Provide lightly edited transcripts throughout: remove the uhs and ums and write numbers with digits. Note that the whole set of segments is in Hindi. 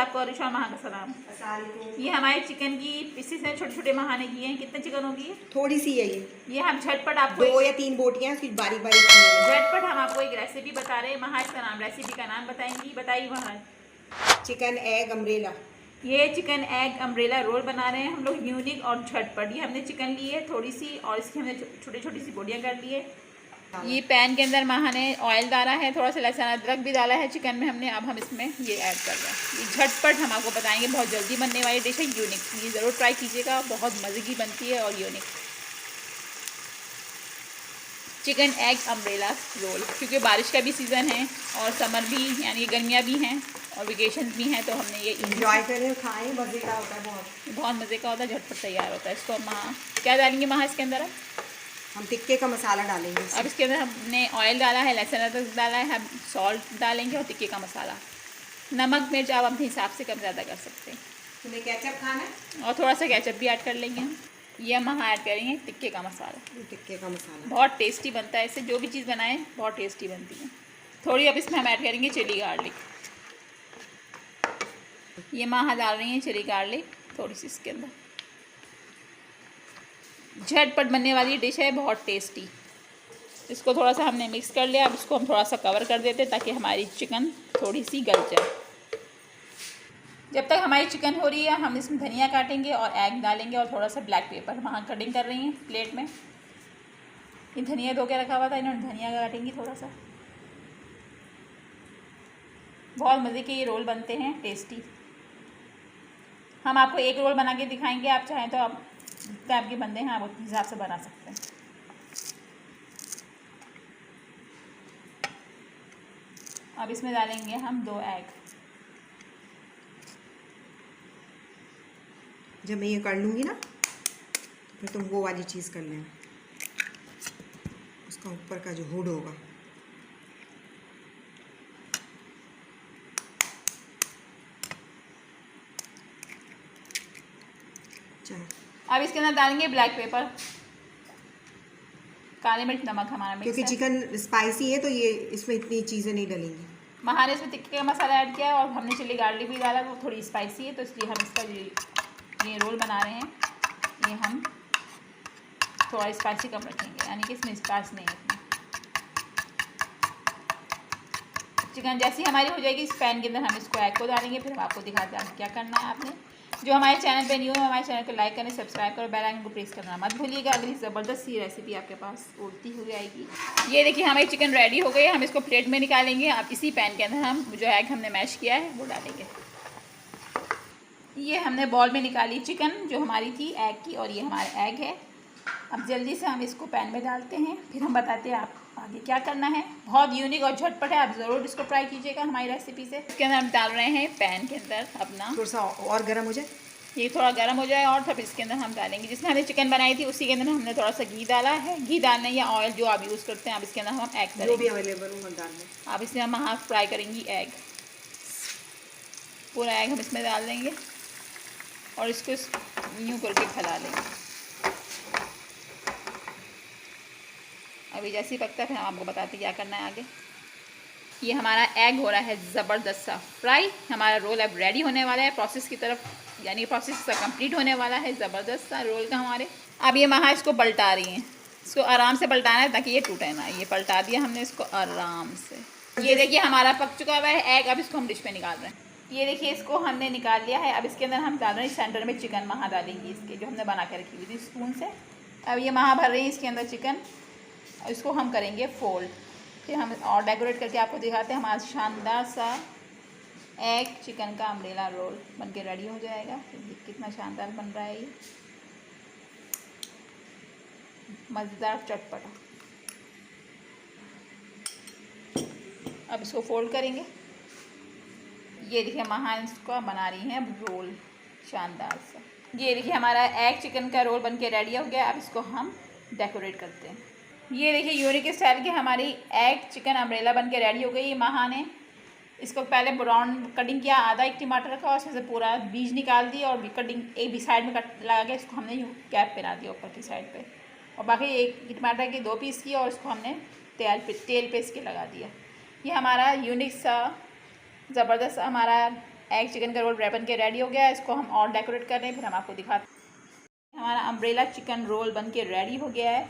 आपको अरिशा और महा का सलाम। ये हमारे चिकन की पीसेस हैं, छोटे छोटे महा ने किए हैं। कितने चिकन होगी? थोड़ी सी है ये हम झटपट आपको 2 या 3 बोटियां बारीक बारीक झटपट हम आपको एक रेसिपी बता रहे हैं। महा इसका नाम, रेसिपी का नाम बताएंगी। बताइए महा। Chicken egg umbrella. ये चिकन एग अम्ब्रेला रोल बना रहे हैं हम लोग, यूनिक और झटपट। ये हमने चिकन ली है थोड़ी सी और इसकी हमने छोटी छोटी सी बोटियां कर ली है। ये पैन के अंदर महा ने ऑयल डाला है, थोड़ा सा लहसुन अदरक भी डाला है चिकन में हमने। अब हम इसमें ये ऐड कर रहे हैं। ये झटपट हम आपको बताएंगे, बहुत जल्दी बनने वाली डिश है, यूनिक। ये ज़रूर ट्राई कीजिएगा, बहुत मज़े की बनती है और unique. Chicken egg umbrella roll, क्योंकि बारिश का भी सीज़न है और समर भी, यानी गर्मियाँ भी हैं और वेकेशन भी हैं, तो हमने ये एंजॉय करें, खाएं, मज़े का होता है, बहुत मज़े का होता है, झटपट तैयार होता है। इसको महा क्या डालेंगे? महा इसके अंदर हम टिक्के का मसाला डालेंगे। अब इसके अंदर हमने ऑयल डाला है, लहसुन अदरक डाला है, हम सॉल्ट डालेंगे और टिक्के का मसाला। नमक मिर्च आप अपने हिसाब से कम ज़्यादा कर सकते हैं। तुम्हें केचप खाना है और थोड़ा सा केचप भी ऐड कर लेंगे हम। ये हम ऐड करेंगे टिक्के का मसाला। टिक्के का मसाला बहुत टेस्टी बनता है इससे, जो भी चीज़ बनाएं बहुत टेस्टी बनती है। थोड़ी अब इसमें हम ऐड करेंगे चिली गार्लिक। ये महा डाल रही हैं चिली गार्लिक थोड़ी सी इसके अंदर। झटपट बनने वाली डिश है, बहुत टेस्टी। इसको थोड़ा सा हमने मिक्स कर लिया। अब इसको हम थोड़ा सा कवर कर देते हैं ताकि हमारी चिकन थोड़ी सी गल जाए। जब तक हमारी चिकन हो रही है हम इसमें धनिया काटेंगे और एग डालेंगे और थोड़ा सा ब्लैक पेपर। वहाँ कटिंग कर रही हैं प्लेट में। ये धनिया धो के रखा हुआ था, इन्होंने धनिया काटेंगी थोड़ा सा। बहुत मज़े के ये रोल बनते हैं, टेस्टी। हम आपको एक रोल बना के दिखाएंगे, आप चाहें तो आप जितने आपके बंदे हैं आप उस हिसाब से बना सकते हैं। अब इसमें डालेंगे हम 2 एग। जब मैं ये कर लूँगी ना तो फिर तुम वो वाली चीज़ कर लेना, उसका ऊपर का जो हुड होगा। अब इसके अंदर डालेंगे ब्लैक पेपर, काली मिर्च, नमक हमारा, क्योंकि चिकन स्पाइसी है तो ये इसमें इतनी चीज़ें नहीं डलेंगी। महा ने इसमें टिक्के का मसाला ऐड किया है और हमने चिली गार्लिक भी डाला, वो थोड़ी स्पाइसी है तो इसलिए हम इसका ये रोल बना रहे हैं। ये हम थोड़ा स्पाइसी कम रखेंगे, यानी कि इसमें स्पाइस नहीं है। चिकन जैसी हमारी हो जाएगी, इस पैन के अंदर हम इसको एग को डालेंगे, फिर हम आपको दिखाते हैं क्या करना है आपने। जो हमारे चैनल पे न्यू है, हमारे चैनल को लाइक करें, सब्सक्राइब करो, बेल आइकन को प्रेस करना मत भूलिएगा। अगली ज़बरदस्त सी रेसिपी आपके पास उड़ती हुई आएगी। ये देखिए हमारी चिकन रेडी हो गई है, हम इसको प्लेट में निकालेंगे। अब इसी पैन के अंदर हम जो एग हमने मैश किया है वो डालेंगे। ये हमने बॉल में निकाली चिकन जो हमारी थी एग की, और ये हमारा एग है। अब जल्दी से हम इसको पैन में डालते हैं, फिर हम बताते हैं आप आगे क्या करना है। बहुत यूनिक और झटपट है, आप ज़रूर इसको ट्राई कीजिएगा हमारी रेसिपी से। इसके अंदर हम डाल रहे हैं पैन के अंदर अपना, थोड़ा सा और गर्म हो जाए, ये थोड़ा गर्म हो जाए और तब इसके अंदर हम डालेंगे, जिसमें हमने चिकन बनाई थी उसी के अंदर हमने थोड़ा सा घी डाला है। घी डालना या ऑयल जो आप यूज़ करते हैं। अब इसके अंदर हम एग जो भी अवेलेबल हो डालना। अब इसमें हम हाफ फ्राई करेंगी एग, पूरा एग हम इसमें डाल देंगे और इसको यूँ करके फैला लेंगे। अभी जैसे ही पकता है फिर हम आपको बताते हैं क्या करना है आगे। ये हमारा एग हो रहा है ज़बरदस्त सा फ्राई। हमारा रोल अब रेडी होने वाला है प्रोसेस की तरफ, यानी प्रोसेस कंप्लीट होने वाला है ज़बरदस्त सा रोल का हमारे। अब ये महा इसको पलटा रही हैं, इसको आराम से पलटाना है ताकि ये टूटे ना। ये पलटा दिया हमने इसको आराम से। ये देखिए हमारा पक चुका हुआ है एग। अब इसको हम डिश में निकाल रहे हैं। ये देखिए इसको हमने निकाल लिया है। अब इसके अंदर हम डाल रहे हैं सेंटर में चिकन महा डालेंगे इसके, जो हमने बना के रखी हुई थी स्पून से। अब ये महा भर रही है इसके अंदर चिकन, और इसको हम करेंगे फोल्ड। फिर हम और डेकोरेट करके आपको दिखाते हैं। हमारा शानदार सा एग चिकन का अम्ब्रेला रोल बन के रेडी हो जाएगा। कितना शानदार बन रहा है ये, मज़ेदार चटपटा। अब इसको फोल्ड करेंगे। ये देखिए महा इसको बना रही हैं रोल शानदार सा। ये देखिए हमारा एग चिकन का रोल बन के रेडी हो गया। अब इसको हम डेकोरेट करते हैं। ये देखिए यूनिक स्टाइल की हमारी एग चिकन अम्ब्रेला बन के रेडी हो गई। महा ने इसको पहले ब्राउन कटिंग किया, आधा एक टमाटर रखा और उसमें से पूरा बीज निकाल दिया और कटिंग एक भी साइड में कट लगा के इसको हमने यूँ कैप पे दिया ऊपर की साइड पे, और बाकी एक टमाटर के 2 पीस किए और इसको हमने तेल पे इसके लगा दिया। ये हमारा यूनिक सा ज़बरदस्त हमारा एग चिकन का रोल बन के रेडी हो गया है। इसको हम और डेकोरेट कर रहे हैं, फिर हम आपको दिखाते हैं। हमारा अम्ब्रेला चिकन रोल बन के रेडी हो गया है।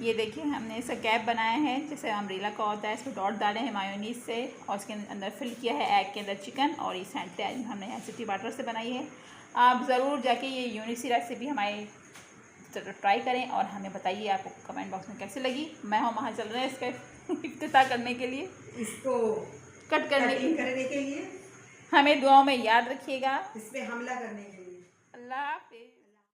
ये देखिए हमने इसका कैप बनाया है जैसे अम्ब्रेला का होता है। इसमें डॉट डाले हैं मायोनीज से और उसके अंदर फिल किया है एग के अंदर चिकन, और ये सैंडविच हमने यहाँ सिटी बाटर से बनाई है। आप ज़रूर जाके ये यूनिक सी रेसिपी हमारी ट्राई करें और हमें बताइए आपको कमेंट बॉक्स में कैसी लगी। मैं हम वहाँ चल रहे हैं इसका इफ्तिताह करने के लिए, इसको कट करने करने के लिए। हमें दुआओं में याद रखिएगा। इस पे हमला करने के लिए। अल्लाह हाफिज़।